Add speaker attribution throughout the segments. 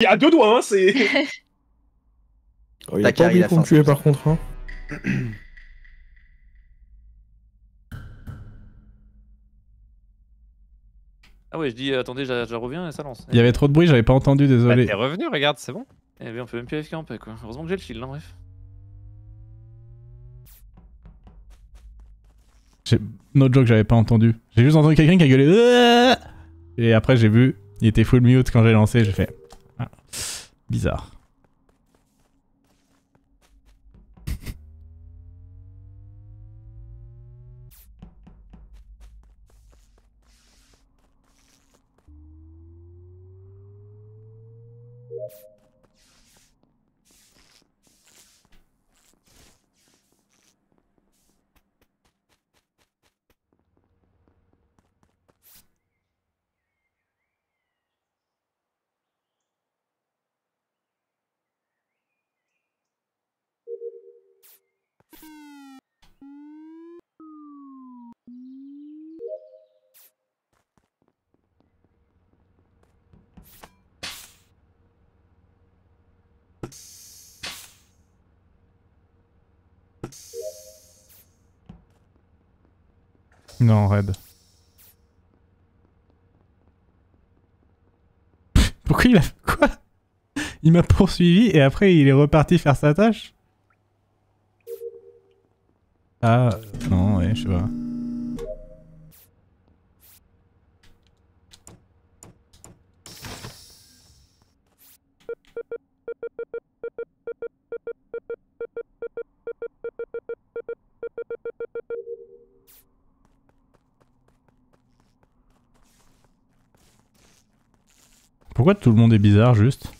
Speaker 1: Il y a deux doigts, hein, c'est...
Speaker 2: Oh, il a pas oublié qu'on me tuait par contre. Hein.
Speaker 3: Ah ouais, je dis attendez, je reviens et ça lance.
Speaker 4: Il y avait trop de bruit, j'avais pas entendu,
Speaker 3: Bah
Speaker 4: désolé.
Speaker 3: t'es revenu, regarde, c'est bon. Eh bien, on peut même plus AFK en paix quoi. Heureusement que j'ai le shield, hein, bref.
Speaker 4: No joke, j'avais pas entendu. J'ai juste entendu quelqu'un qui a gueulé. Et après, j'ai vu, il était full mute quand j'ai lancé, j'ai fait. Ah, bizarre. Non, Red. Pourquoi il a... Quoi? Il m'a poursuivi et après il est reparti faire sa tâche? Ah, non, ouais, je sais pas. Pourquoi tout le monde est bizarre, juste?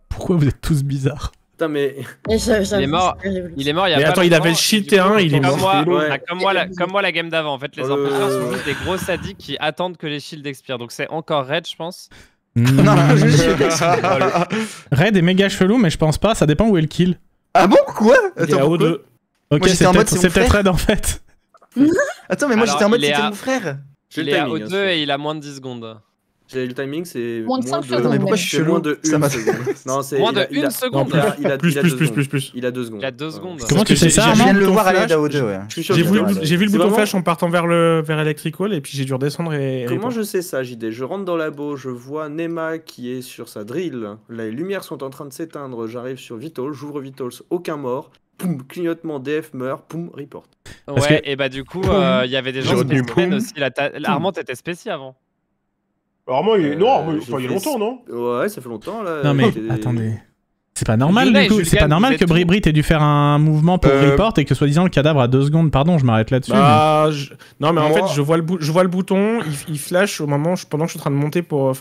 Speaker 4: Pourquoi vous êtes tous bizarres?
Speaker 1: Putain, mais...
Speaker 3: Il est mort, il y a
Speaker 2: Mais
Speaker 3: pas
Speaker 2: attends, il
Speaker 3: longtemps,
Speaker 2: avait le shield
Speaker 3: et du coup,
Speaker 2: T1, il est
Speaker 3: comme
Speaker 2: mort.
Speaker 3: moi,
Speaker 1: Ouais.
Speaker 3: bah, comme moi la game d'avant, en fait les imposteurs sont juste des gros sadiques qui attendent que les shields expirent, donc c'est encore Red je pense.
Speaker 2: Non, je suis
Speaker 4: Red est méga chelou, mais je pense pas, ça dépend où est le kill.
Speaker 5: Ah bon, quoi?
Speaker 2: Il est à
Speaker 5: pourquoi?
Speaker 2: O2.
Speaker 4: Ok,
Speaker 5: Moi, j'étais
Speaker 4: c'est
Speaker 5: en mode,
Speaker 4: peut-être
Speaker 5: c'est mon frère.
Speaker 4: Red en fait.
Speaker 5: Attends, mais moi
Speaker 3: Alors,
Speaker 5: j'étais en mode
Speaker 3: il est
Speaker 5: c'était
Speaker 3: à-
Speaker 5: mon frère.
Speaker 1: J'ai
Speaker 3: Il
Speaker 1: le
Speaker 3: est à
Speaker 1: timing, hein,
Speaker 3: O2 et il a moins de 10 secondes.
Speaker 1: J'ai le timing, c'est
Speaker 6: Moins de 5
Speaker 5: Attends, mais
Speaker 6: secondes.
Speaker 5: pourquoi je suis
Speaker 1: c'est
Speaker 5: chelou?
Speaker 1: moins de
Speaker 5: Ça
Speaker 1: 1
Speaker 5: m'a-
Speaker 1: seconde. Non, c'est...
Speaker 3: Moins
Speaker 1: il a-
Speaker 3: de
Speaker 1: il a-
Speaker 3: 1 seconde.
Speaker 1: il a- il a
Speaker 2: Plus,
Speaker 1: deux
Speaker 2: plus,
Speaker 1: secondes.
Speaker 2: plus.
Speaker 1: Il a 2 secondes.
Speaker 3: Il a 2 secondes.
Speaker 4: Comment tu sais ça,
Speaker 5: Je
Speaker 4: Armand?
Speaker 5: viens de le
Speaker 2: Bouton
Speaker 5: voir aller
Speaker 2: flash,
Speaker 5: à O2, ouais.
Speaker 1: Je suis sûr
Speaker 2: J'ai
Speaker 1: que
Speaker 2: vu,
Speaker 1: c'est vrai.
Speaker 2: j'ai vu le
Speaker 1: C'est
Speaker 2: bouton
Speaker 1: vraiment-
Speaker 2: flash en partant vers Electrical et puis j'ai dû redescendre et...
Speaker 1: Comment je sais ça, JD? Je rentre dans la labo, je vois Nema qui est sur sa drill. Les lumières sont en train de s'éteindre. J'arrive sur Vitals, j'ouvre Vitals, aucun mort. Poum, clignotement, DF meurt, poum, report.
Speaker 4: Parce
Speaker 3: Ouais,
Speaker 4: que-
Speaker 3: et bah du coup,
Speaker 2: Poum.
Speaker 3: il y avait des
Speaker 2: J'ai
Speaker 3: gens
Speaker 2: retenu
Speaker 3: spécimens
Speaker 2: poum.
Speaker 3: aussi. Armand t'étais spéci avant.
Speaker 1: Alors
Speaker 7: Armand, il... non, Armand,
Speaker 1: j'ai
Speaker 7: enfin, il y a
Speaker 1: fait-
Speaker 7: longtemps, non?
Speaker 1: Ouais, ça fait longtemps là.
Speaker 4: Non mais,
Speaker 1: j'étais-
Speaker 4: attendez. C'est pas normal
Speaker 3: Yuna
Speaker 4: du
Speaker 3: et
Speaker 4: coup, c'est
Speaker 3: Julien
Speaker 4: pas normal
Speaker 3: disaient
Speaker 4: que Bribri t'ait dû faire un mouvement pour report et que soi-disant le cadavre a 2 secondes. Pardon, je m'arrête là-dessus.
Speaker 2: Bah, non mais en
Speaker 7: Moi-
Speaker 2: fait je vois le bouton, il flash au moment pendant que je suis en train de monter pour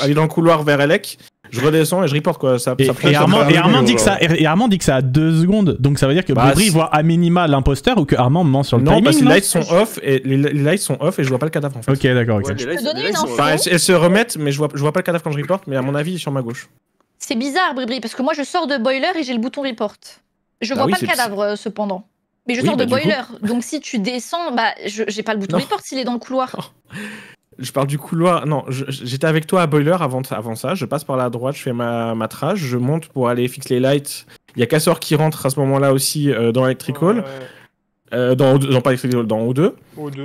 Speaker 2: aller dans le couloir vers Elec. Je redescends et je reporte quoi. Ça
Speaker 4: Et,
Speaker 2: flash,
Speaker 4: et
Speaker 2: ça me
Speaker 4: Armand,
Speaker 2: fait
Speaker 4: et
Speaker 2: un
Speaker 4: Armand
Speaker 2: peu,
Speaker 4: dit que ça, et Armand dit que ça a 2 secondes, donc ça veut dire que
Speaker 2: Bah,
Speaker 4: Bribri
Speaker 2: c'est-
Speaker 4: voit à minima l'imposteur ou que Armand ment sur le
Speaker 2: Non,
Speaker 4: timing.
Speaker 2: parce que les
Speaker 4: non
Speaker 2: lights sont off et les lights sont off et je vois pas le cadavre en fait.
Speaker 4: Ok, d'accord, ok.
Speaker 1: Ouais, les lights-
Speaker 6: peux donner
Speaker 1: les lights
Speaker 6: une
Speaker 1: sont-
Speaker 6: info
Speaker 2: Enfin, elles se remettent, mais je vois pas le cadavre quand je reporte, mais à mon avis, il est sur ma gauche.
Speaker 6: C'est bizarre, Bribri, parce que moi je sors de boiler et j'ai le bouton report. Je vois
Speaker 2: oui,
Speaker 6: pas le
Speaker 2: c'est-
Speaker 6: cadavre cependant. Mais je
Speaker 2: Oui,
Speaker 6: sors de
Speaker 2: bah, du
Speaker 6: boiler. Donc si tu descends, bah j'ai pas le bouton
Speaker 2: Non.
Speaker 6: report s'il est dans le couloir.
Speaker 2: Je parle du couloir. Non, j'étais avec toi à Boiler avant ça. Je passe par la droite, je fais ma trage, je monte pour aller fixer les lights. Il y a Casseur qui rentre à ce moment-là aussi dans Electrical. Dans pas Electrical, dans O2.
Speaker 7: O2,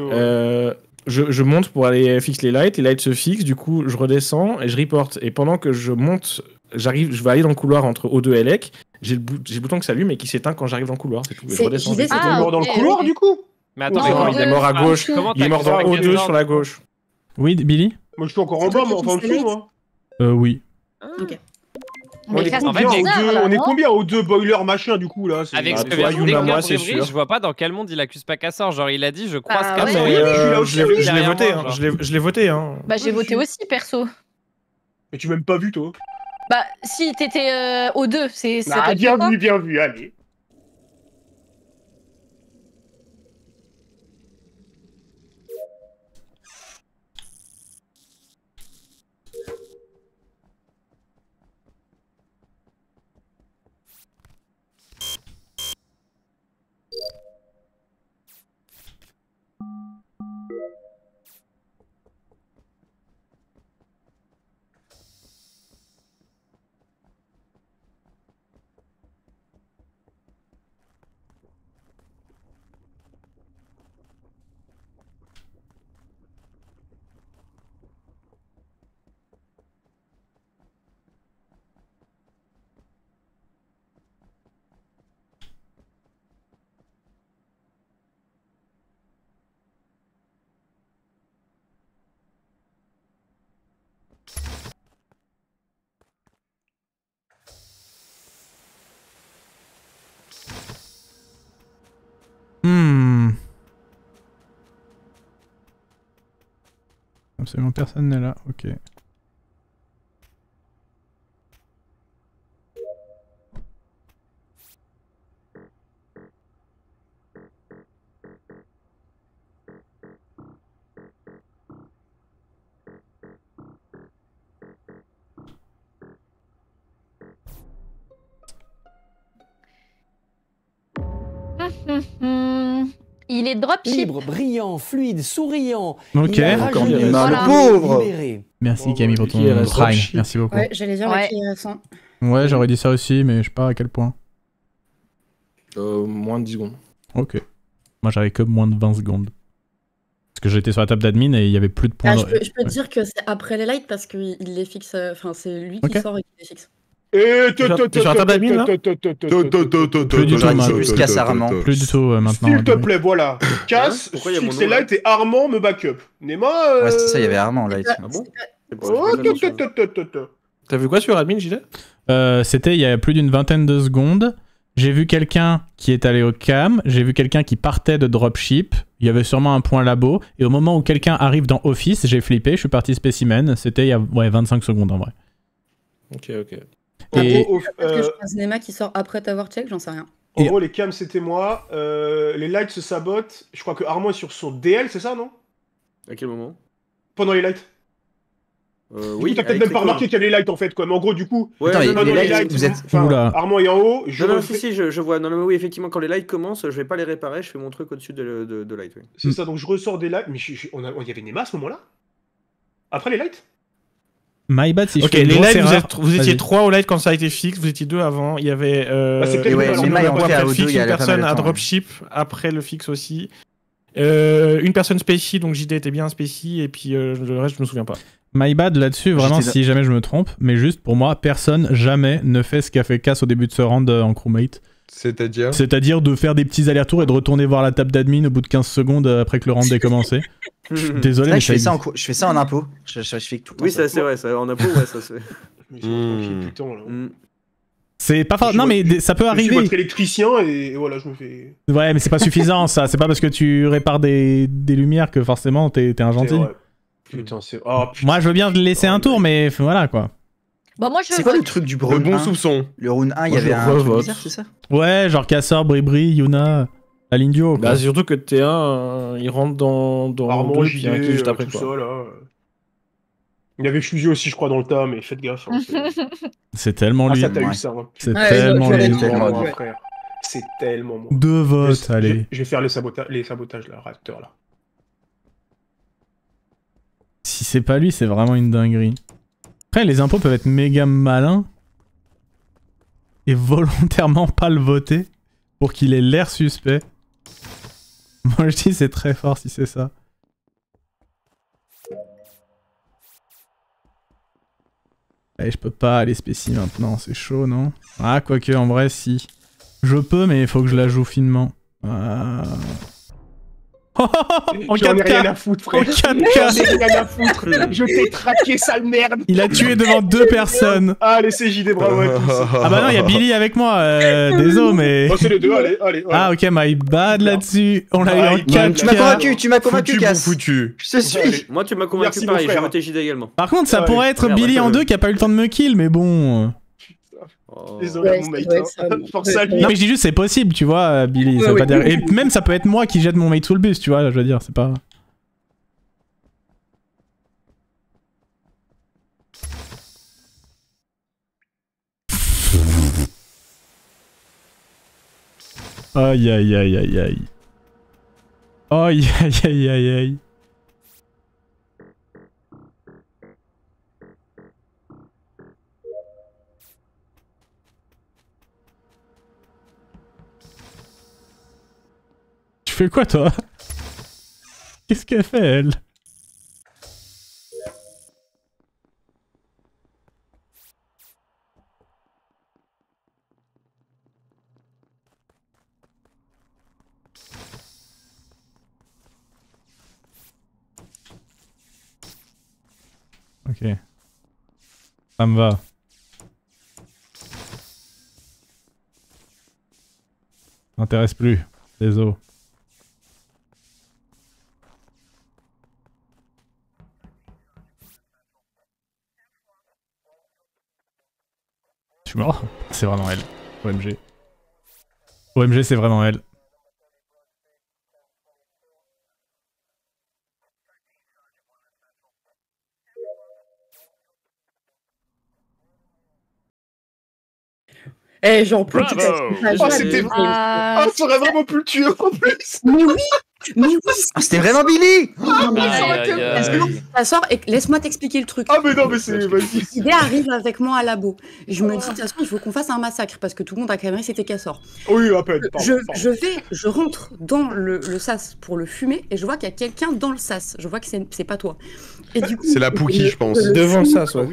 Speaker 7: ouais.
Speaker 2: Je monte pour aller fixer les lights se fixent, du coup je redescends et je reporte. Et pendant que je monte, je vais aller dans le couloir entre O2 et Elec, j'ai le bouton qui s'allume et qui s'éteint quand j'arrive dans le couloir. C'est tout. Et je
Speaker 6: C'est-
Speaker 2: redescends.
Speaker 6: je disais,
Speaker 7: Il
Speaker 6: Ah,
Speaker 7: est mort dans
Speaker 6: ok,
Speaker 7: le couloir,
Speaker 6: ok.
Speaker 7: du coup?
Speaker 3: Mais attends,
Speaker 6: Non,
Speaker 3: mais
Speaker 2: il est mort à gauche.
Speaker 3: comment
Speaker 2: Il est mort dans
Speaker 3: t'as
Speaker 2: O2
Speaker 3: Gazor,
Speaker 2: sur la gauche.
Speaker 4: Oui, Billy?
Speaker 7: Moi, je suis encore en
Speaker 6: C'est toi
Speaker 7: bas,
Speaker 6: qui
Speaker 7: mais enfin en
Speaker 6: fixe
Speaker 7: dessous,
Speaker 6: les
Speaker 7: moi.
Speaker 4: Oui.
Speaker 6: Ok.
Speaker 7: On
Speaker 6: Mais
Speaker 7: est
Speaker 6: ça,
Speaker 7: combien,
Speaker 6: c'est
Speaker 7: au
Speaker 6: bizarre,
Speaker 7: deux-
Speaker 6: là,
Speaker 7: on est
Speaker 6: non
Speaker 7: combien au 2 boiler machin, du coup, là? c'est-
Speaker 3: Avec
Speaker 2: Bah,
Speaker 3: ce que
Speaker 2: toi,
Speaker 3: vient de
Speaker 2: Yuna,
Speaker 3: décrire
Speaker 2: moi, c'est
Speaker 3: Bribri,
Speaker 2: sûr.
Speaker 3: je vois pas dans quel monde il accuse pas Cassor. Genre, il a dit, je croise
Speaker 6: Bah,
Speaker 3: Cassor.
Speaker 6: ouais.
Speaker 2: Mais
Speaker 7: je suis là aussi,
Speaker 2: je l'ai
Speaker 3: derrière
Speaker 2: voté,
Speaker 3: moi,
Speaker 2: hein.
Speaker 3: genre.
Speaker 2: Je l'ai voté, hein.
Speaker 6: Bah j'ai
Speaker 7: Ouais,
Speaker 6: voté
Speaker 7: je
Speaker 6: aussi, perso.
Speaker 7: Mais tu m'as même pas vu, toi.
Speaker 6: Bah si t'étais au 2, c'est ça
Speaker 7: Ah,
Speaker 6: peut être quoi
Speaker 7: bien vu, allez.
Speaker 4: absolument personne n'est là. Ok.
Speaker 6: Il est dropship.
Speaker 8: Libre, brillant, fluide, souriant.
Speaker 4: Ok.
Speaker 8: Il a
Speaker 5: Encore
Speaker 8: rajeuni,
Speaker 5: bien.
Speaker 6: Voilà.
Speaker 8: le pauvre.
Speaker 4: Merci
Speaker 7: Bon,
Speaker 4: Camille pour
Speaker 2: qui est
Speaker 4: ton prime.
Speaker 2: dropship.
Speaker 4: Merci beaucoup.
Speaker 9: Ouais, j'allais dire
Speaker 6: Ouais.
Speaker 9: avec les récents.
Speaker 4: Ouais, j'aurais dit ça aussi, mais je sais pas à quel point.
Speaker 2: Moins de 10 secondes.
Speaker 4: Ok. Moi j'avais que moins de 20 secondes. Parce que j'étais sur la table d'admin et il y avait plus de points.
Speaker 9: Ah, je peux te
Speaker 4: Ouais.
Speaker 9: dire que c'est après les lights parce qu'il les fixe. Enfin, c'est lui qui
Speaker 4: Ok.
Speaker 9: sort et qui les fixe.
Speaker 7: Et
Speaker 2: T'es sur la table d'admin, là
Speaker 4: Plus du tout, Matt.
Speaker 5: Jusqu'à Sarament.
Speaker 4: Plus du tout maintenant.
Speaker 7: S'il te plaît, voilà. Casse,
Speaker 1: Pourquoi il y a mon
Speaker 7: fixe
Speaker 1: nom,
Speaker 7: les
Speaker 1: là
Speaker 7: lights et Armand me backup. Nema.
Speaker 5: Ouais, c'est ça, il y avait Armand là.
Speaker 9: C'est pas-
Speaker 1: Ah bon
Speaker 9: c'est pas-
Speaker 1: C'est pas-
Speaker 7: Oh,
Speaker 1: c'est pas attention.
Speaker 2: T'as vu quoi sur admin, Gilet?
Speaker 4: C'était il y a plus d'une vingtaine de secondes. J'ai vu quelqu'un qui est allé au cam, j'ai vu quelqu'un qui partait de dropship, il y avait sûrement un point labo, et au moment où quelqu'un arrive dans office, j'ai flippé, je suis parti spécimen, c'était il y a 25 secondes en vrai.
Speaker 2: Ok.
Speaker 7: En
Speaker 4: Et-
Speaker 7: gros,
Speaker 9: Peut-être que je pense Nema qui sort après t'avoir check, j'en sais rien.
Speaker 7: en
Speaker 4: Et-
Speaker 7: gros, les cams c'était moi. Les lights se sabotent. Je crois que Armand est sur son DL, c'est ça, non?
Speaker 1: À quel moment?
Speaker 7: Pendant les lights. Du coup, t'as peut-être même pas remarqué qu'il y avait les lights en fait, quoi. Mais en gros, du coup,
Speaker 1: Ouais,
Speaker 5: Attends,
Speaker 1: non,
Speaker 5: et
Speaker 1: non,
Speaker 5: les
Speaker 1: non,
Speaker 5: lights, vous êtes-
Speaker 7: enfin,
Speaker 4: Oula.
Speaker 7: Armand est en haut. Je
Speaker 1: Non, non,
Speaker 7: refais-
Speaker 1: si, je vois. Non, mais oui, effectivement, quand les lights commencent, je vais pas les réparer, je fais mon truc au-dessus de light. Oui.
Speaker 7: C'est ça, donc je ressors des lights. Mais il y avait Nema à ce moment-là? Après les lights?
Speaker 4: My bad si je
Speaker 2: Ok,
Speaker 4: fais une
Speaker 2: les
Speaker 4: grosse
Speaker 2: lights,
Speaker 4: erreur.
Speaker 2: vous étiez
Speaker 4: Vas-y.
Speaker 2: 3 au light quand ça a été fixe, vous étiez 2 avant. Il y avait
Speaker 7: c'est peut-être
Speaker 5: Et ouais,
Speaker 7: alors,
Speaker 5: les
Speaker 7: on
Speaker 5: mailles
Speaker 7: va
Speaker 5: en
Speaker 7: pas
Speaker 5: fait à
Speaker 2: une
Speaker 5: O2, il y a pas mal
Speaker 2: personne
Speaker 5: de
Speaker 2: à
Speaker 5: temps.
Speaker 2: dropship après le fixe aussi. Une personne spécie, donc JD était bien spécie, et puis le reste, je me souviens pas.
Speaker 4: My bad là-dessus, vraiment,
Speaker 5: J'étais
Speaker 4: si jamais je me trompe, mais juste pour moi, personne jamais ne fait ce qu'a fait Cass au début de ce round en crewmate.
Speaker 10: C'est-à-dire
Speaker 4: C'est-à-dire de faire des petits allers-retours et de retourner voir la table d'admin au bout de 15 secondes après que le round ait commencé. Je suis désolé,
Speaker 5: C'est vrai
Speaker 4: mais
Speaker 5: que je fais ça
Speaker 4: existe.
Speaker 5: je fais ça en impôt. Je fais tout le temps
Speaker 1: Oui,
Speaker 5: ça.
Speaker 1: c'est vrai, ça, en impôt, ouais, ça se fait.
Speaker 7: Mais c'est tranquille, putain, là.
Speaker 4: C'est pas
Speaker 7: Je
Speaker 4: Non,
Speaker 7: suis
Speaker 4: mais ça peut
Speaker 7: Je suis
Speaker 4: arriver.
Speaker 7: votre électricien et voilà, je me fais.
Speaker 4: Ouais, mais c'est pas suffisant ça. C'est pas parce que tu répares des lumières que forcément t'es un gentil.
Speaker 7: C'est vrai. Putain, c'est. Oh, putain.
Speaker 4: Moi, je veux bien te laisser un tour, mais voilà quoi.
Speaker 6: Bon, moi, je
Speaker 5: C'est quoi le
Speaker 6: vote.
Speaker 5: truc du
Speaker 10: Le
Speaker 5: round
Speaker 10: bon
Speaker 5: 1?
Speaker 10: soupçon.
Speaker 5: Le round 1, il y
Speaker 2: Moi,
Speaker 5: avait
Speaker 2: je
Speaker 5: un truc
Speaker 2: revote.
Speaker 5: bizarre, c'est ça?
Speaker 4: Ouais, genre Cassor, Bribri, Yuna, la ligne duo. Quoi.
Speaker 2: Bah, surtout que T1, il rentre dans
Speaker 7: Armand,
Speaker 2: 2, puis il y en a qui
Speaker 7: JD,
Speaker 2: juste après,
Speaker 7: tout
Speaker 2: quoi.
Speaker 7: ça, là. Il y avait Fusil aussi, je crois, dans le tas, mais faites gaffe. Hein,
Speaker 4: C'est tellement
Speaker 7: ah,
Speaker 4: lui.
Speaker 7: ça, t'as
Speaker 5: Ouais.
Speaker 7: eu ça. Hein.
Speaker 4: C'est
Speaker 9: Ouais,
Speaker 4: tellement
Speaker 9: j'aurais
Speaker 4: lui.
Speaker 9: dit.
Speaker 7: Tellement moi,
Speaker 9: Ouais.
Speaker 7: frère. C'est tellement moi.
Speaker 4: 2 votes, allez.
Speaker 7: Je vais faire les sabotages, là, réacteur, là.
Speaker 4: Si c'est pas lui, c'est vraiment une dinguerie. Après, les impôts peuvent être méga malins et volontairement pas le voter pour qu'il ait l'air suspect. Moi, je dis c'est très fort si c'est ça. Allez, je peux pas aller spécie maintenant, c'est chaud, non? Ah, quoique, en vrai, si. Je peux, mais il faut que je la joue finement. En
Speaker 7: J'en ai rien
Speaker 4: 4K.
Speaker 7: à foutre,
Speaker 4: En
Speaker 7: frère.
Speaker 4: 4K.
Speaker 7: J'en ai rien à foutre. Je t'ai traqué, sale merde.
Speaker 4: Il a tué devant 2 personnes.
Speaker 7: Allez, c'est JD, bravo à tous.
Speaker 4: Ah bah non, il y a Billy avec moi, désolé, mais...
Speaker 7: Oh, c'est les deux, allez.
Speaker 4: Ah ok, my bad là-dessus. On l'a eu en
Speaker 7: My
Speaker 4: 4
Speaker 7: bad.
Speaker 5: Tu m'as convaincu,
Speaker 10: Foutu pour
Speaker 5: Cass.
Speaker 10: foutu.
Speaker 5: Je te suis.
Speaker 1: Moi, tu m'as convaincu
Speaker 7: Merci, mon
Speaker 1: pareil, j'ai
Speaker 7: frère.
Speaker 1: voté JD également.
Speaker 4: Par contre, ça
Speaker 7: Ouais,
Speaker 4: pourrait être
Speaker 1: merde,
Speaker 4: Billy en
Speaker 1: ouais.
Speaker 4: 2 qui a pas eu le temps de me kill, mais bon...
Speaker 1: Oh.
Speaker 7: Désolé,
Speaker 9: Ouais,
Speaker 7: mon
Speaker 9: ça
Speaker 7: mate.
Speaker 9: doit être ça.
Speaker 7: Hein. Force à lui.
Speaker 4: Non mais je dis juste c'est possible, tu vois, Billy. Ça veut
Speaker 9: Ouais,
Speaker 4: pas
Speaker 9: ouais.
Speaker 4: dire... Et même ça peut être moi qui jette mon mate sous le bus, tu vois, je veux dire, c'est pas... Aïe aïe aïe aïe aïe. Aïe aïe aïe aïe aïe. Tu fais quoi toi? Qu'est-ce qu'elle fait elle? Ok. Ça me va. M'intéresse plus. Désolé. suis mort. C'est vraiment elle. OMG. OMG, c'est vraiment elle.
Speaker 9: Eh, j'en peux plus.
Speaker 7: Oh, c'était vrai. Ah, ça aurait vraiment pu le tuer en plus.
Speaker 9: Mais oui. Mais oui.
Speaker 5: Ah, c'était vraiment Billy.
Speaker 9: Ça sort et laisse-moi t'expliquer le truc.
Speaker 7: Ah mais non, mais c'est... Vas-y.
Speaker 9: L'idée arrive avec moi à labo. Je me dis, de toute façon, il faut qu'on fasse un massacre parce que tout le monde a caméra, c'était Cassor.
Speaker 7: Oui, à peine.
Speaker 9: Je rentre dans le sas pour le fumer et je vois qu'il y a quelqu'un dans le sas. Je vois que c'est pas toi. Et du coup,
Speaker 10: c'est la Pookie, je pense.
Speaker 2: Devant le sas, ouais.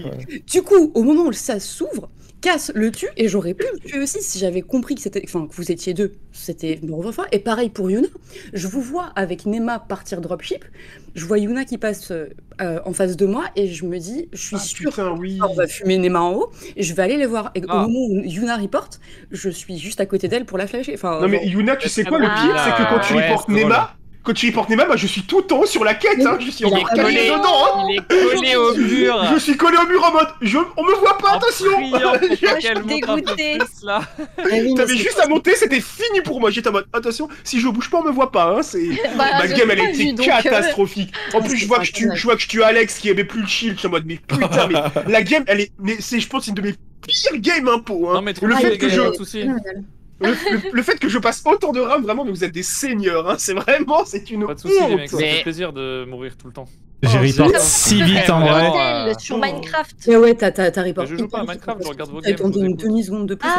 Speaker 9: Du coup, au moment où le sas s'ouvre, Cass le tue et j'aurais pu le tuer aussi si j'avais compris que c'était, enfin, que vous étiez deux. C'était une mauvaise fois. Et pareil pour Yuna. Je vous vois avec Nema partir dropship. Je vois Yuna qui passe en face de moi et je me dis, je suis sûre qu'on va fumer Nema en haut et je vais aller les voir. Et au moment où Yuna reporte, je suis juste à côté d'elle pour la flasher. Enfin,
Speaker 7: non mais Yuna, tu sais quoi le pire, c'est que quand tu reportes Nema. Quand tu reportes Nema, moi je suis tout en haut sur la quête, hein. Je suis encore collé dedans, hein.
Speaker 3: Il est collé au mur.
Speaker 7: Je suis collé au mur en mode, on me voit pas, attention.
Speaker 6: Je suis dégoûtée.
Speaker 7: T'avais juste à monter, c'était fini pour moi. J'étais en mode, attention, si je bouge pas, on me voit pas, hein. Ma game, elle a été catastrophique. En plus, je vois que je tue Alex qui aimait plus le shield. Je suis en mode, mais putain, mais la game, elle est, je pense, une de mes pires games impôts, hein.
Speaker 3: Non mais le fait que
Speaker 7: le fait que je passe autant de rounds, vraiment, mais vous êtes des seigneurs, hein. C'est vraiment, c'est une honte.
Speaker 11: Pas de soucis, les mecs, ça fait plaisir de mourir tout le temps.
Speaker 4: J'ai report si vite en vrai.
Speaker 6: Sur Minecraft.
Speaker 9: Mais ouais, t'as report.
Speaker 11: Je joue pas à Minecraft, je regarde vos
Speaker 9: games. T'as une demi-seconde de plus.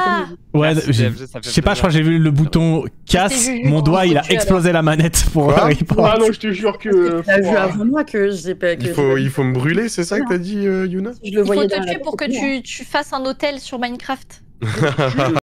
Speaker 4: Ouais, je sais pas, je crois que j'ai vu le bouton casse, mon doigt il a explosé la manette pour report.
Speaker 7: Ah non, je te jure que.
Speaker 9: T'as vu avant moi que j'ai pas.
Speaker 10: Il faut me brûler, c'est ça que t'as dit, Yuna?
Speaker 6: Il faut te tuer pour que tu fasses un hôtel sur Minecraft.